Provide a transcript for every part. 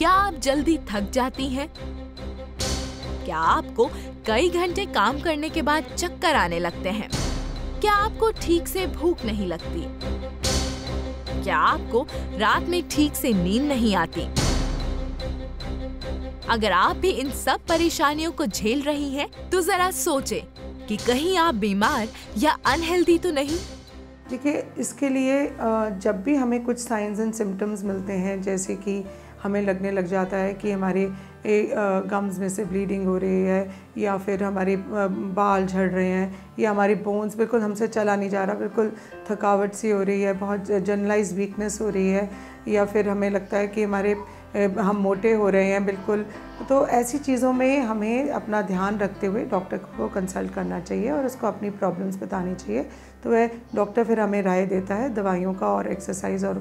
क्या आप जल्दी थक जाती हैं? क्या आपको कई घंटे काम करने के बाद चक्कर आने लगते हैं? क्या आपको ठीक से भूख नहीं लगती? क्या आपको रात में ठीक से नींद नहीं आती? अगर आप भी इन सब परेशानियों को झेल रही हैं, तो जरा सोचें कि कहीं आप बीमार या अनहेल्दी तो नहीं। देखिए, इसके लिए जब भी हमें कुछ साइंस एंड सिम्टम्स मिलते हैं, जैसे कि हमें लगने लग जाता है कि हमारे गम्स में से ब्लीडिंग हो रही है, या फिर हमारे बाल झड़ रहे हैं, या हमारी बोन्स बिल्कुल हमसे चला नहीं जा रहा, बिल्कुल थकावट सी हो रही है, बहुत जनरलाइज वीकनेस हो रही है, या फिर हमें लगता है कि हम मोटे हो रहे हैं बिल्कुल, तो ऐसी चीज़ों में हमें अपना ध्यान रखते हुए डॉक्टर को कंसल्ट करना चाहिए और उसको अपनी प्रॉब्लम्स बतानी चाहिए। तो वह डॉक्टर फिर हमें राय देता है दवाइयों का और एक्सरसाइज और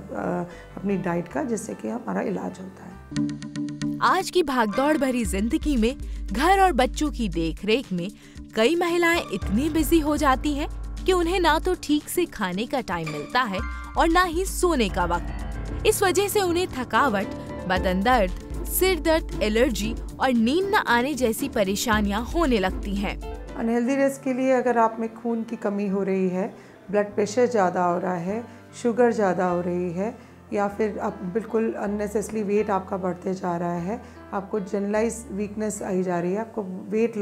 अपनी डाइट का, जिससे कि हमारा इलाज होता है। आज की भागदौड़ भरी जिंदगी में घर और बच्चों की देखरेख में कई महिलाएं इतनी बिजी हो जाती हैं कि उन्हें ना तो ठीक से खाने का टाइम मिलता है और ना ही सोने का वक्त। इस वजह से उन्हें थकावट, बदन दर्द, सिर दर्द, एलर्जी और नींद न आने जैसी परेशानियां होने लगती हैं। अनहेल्दीनेस के लिए अगर आप में खून की कमी हो रही है, ब्लड प्रेशर ज़्यादा हो रहा है, शुगर ज़्यादा हो रही है, या फिर आप बिल्कुल अननेसेसरी वेट आपका बढ़ते जा रहा है, आपको जनरलाइज वीकनेस आई जा रही है, आपको वेट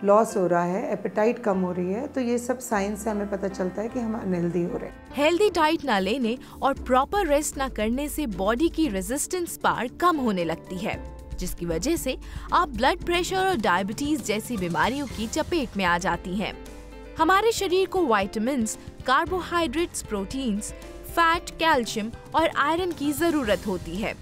लॉस हो रहा है, एपेटाइट कम हो रही है, तो ये सब साइंस से हमें पता चलता है कि हम अनहेल्दी हो रहे हैं। हेल्दी डाइट ना लेने और प्रॉपर रेस्ट ना करने से बॉडी की रेजिस्टेंस पावर कम होने लगती है, जिसकी वजह से आप ब्लड प्रेशर और डायबिटीज जैसी बीमारियों की चपेट में आ जाती हैं। हमारे शरीर को vitamins, carbohydrates, proteins, fat, calcium और आयरन की जरूरत होती है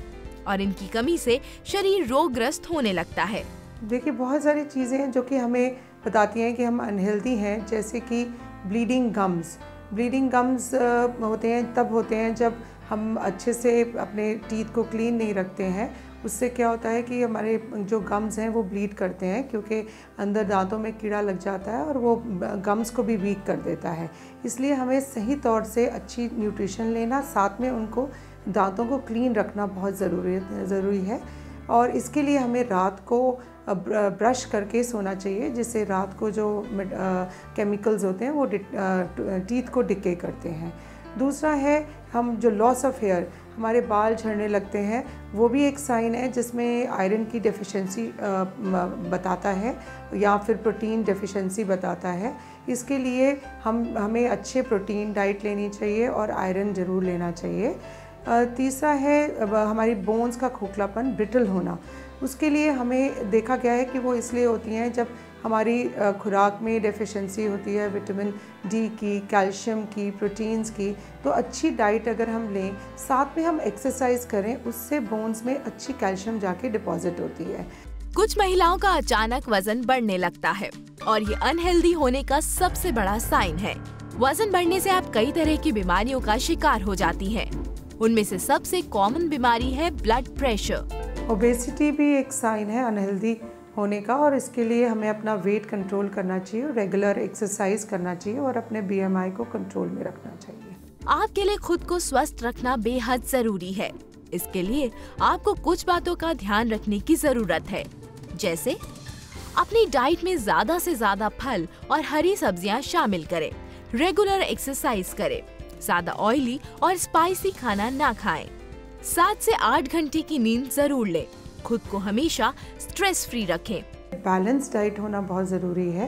और इनकी कमी से शरीर रोगग्रस्त होने लगता है। देखिए, बहुत सारी चीज़ें हैं जो कि हमें बताती हैं कि हम अनहेल्दी हैं, जैसे कि ब्लीडिंग गम्स तब होते हैं जब हम अच्छे से अपने टीथ को क्लीन नहीं रखते हैं। उससे क्या होता है कि हमारे जो गम्स हैं वो ब्लीड करते हैं, क्योंकि अंदर दांतों में कीड़ा लग जाता है और वो गम्स को भी वीक कर देता है। इसलिए हमें सही तौर से अच्छी न्यूट्रिशन लेना, साथ में उनको दांतों को क्लीन रखना बहुत ज़रूरी है। और इसके लिए हमें रात को ब्रश करके सोना चाहिए, जिससे रात को जो केमिकल्स होते हैं वो टीथ को डिके करते हैं। दूसरा है हम जो लॉस ऑफ हेयर, हमारे बाल झड़ने लगते हैं, वो भी एक साइन है जिसमें आयरन की डेफिशिएंसी बताता है या फिर प्रोटीन डेफिशिएंसी बताता है। इसके लिए हमें अच्छे प्रोटीन डाइट लेनी चाहिए और आयरन ज़रूर लेना चाहिए। तीसरा है हमारी बोन्स का खोखलापन, ब्रिटल होना। उसके लिए हमें देखा गया है कि वो इसलिए होती हैं जब हमारी खुराक में डेफिशिएंसी होती है विटामिन डी की, कैल्शियम की, प्रोटीन्स की। तो अच्छी डाइट अगर हम लें, साथ में हम एक्सरसाइज करें, उससे बोन्स में अच्छी कैल्शियम जाके डिपॉजिट होती है। कुछ महिलाओं का अचानक वजन बढ़ने लगता है और ये अनहेल्दी होने का सबसे बड़ा साइन है। वजन बढ़ने से आप कई तरह की बीमारियों का शिकार हो जाती हैं। उनमें से सबसे कॉमन बीमारी है ब्लड प्रेशर। ओबेसिटी भी एक साइन है अनहेल्दी होने का, और इसके लिए हमें अपना वेट कंट्रोल करना चाहिए, रेगुलर एक्सरसाइज करना चाहिए और अपने BMI को कंट्रोल में रखना चाहिए। आपके लिए खुद को स्वस्थ रखना बेहद जरूरी है। इसके लिए आपको कुछ बातों का ध्यान रखने की जरूरत है, जैसे अपनी डाइट में ज्यादा से ज्यादा फल और हरी सब्जियां शामिल करें, रेगुलर एक्सरसाइज करें, ज्यादा ऑयली और स्पाइसी खाना ना खाएं, 7 से 8 घंटे की नींद जरूर लें, खुद को हमेशा स्ट्रेस फ्री रखें। बैलेंस डाइट होना बहुत ज़रूरी है।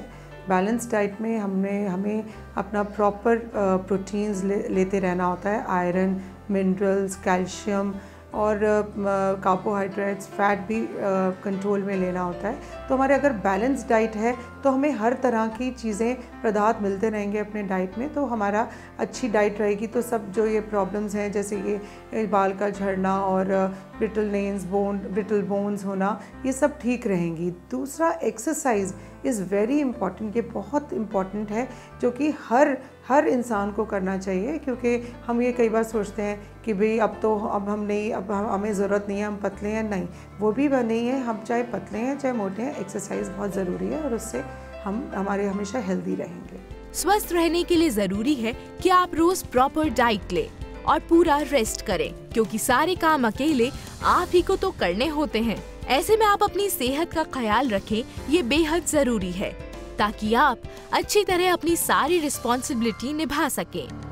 बैलेंस डाइट में हमें अपना प्रॉपर प्रोटीन्स लेते रहना होता है, आयरन, मिनरल्स, कैल्शियम और कार्बोहाइड्रेट्स, फैट भी कंट्रोल में लेना होता है। तो हमारे अगर बैलेंस डाइट है तो हमें हर तरह की चीज़ें, पदार्थ मिलते रहेंगे अपने डाइट में, तो हमारा अच्छी डाइट रहेगी तो सब जो ये प्रॉब्लम्स हैं, जैसे ये बाल का झड़ना और ब्रिटल बोन्स होना, ये सब ठीक रहेंगी। दूसरा, एक्सरसाइज इज़ वेरी इम्पॉर्टेंट। ये बहुत इम्पॉर्टेंट है, जो कि हर इंसान को करना चाहिए, क्योंकि हम ये कई बार सोचते हैं कि भाई अब हमें ज़रूरत नहीं है, हम पतले हैं। नहीं, वो भी नहीं है। हम चाहे पतले हैं चाहे मोटे हैं, एक्सरसाइज बहुत ज़रूरी है और उससे हमारे हमेशा हेल्दी रहेंगे। स्वस्थ रहने के लिए जरूरी है कि आप रोज प्रॉपर डाइट लें और पूरा रेस्ट करें, क्योंकि सारे काम अकेले आप ही को तो करने होते हैं। ऐसे में आप अपनी सेहत का ख्याल रखें, ये बेहद जरूरी है ताकि आप अच्छी तरह अपनी सारी रिस्पॉन्सिबिलिटी निभा सकें।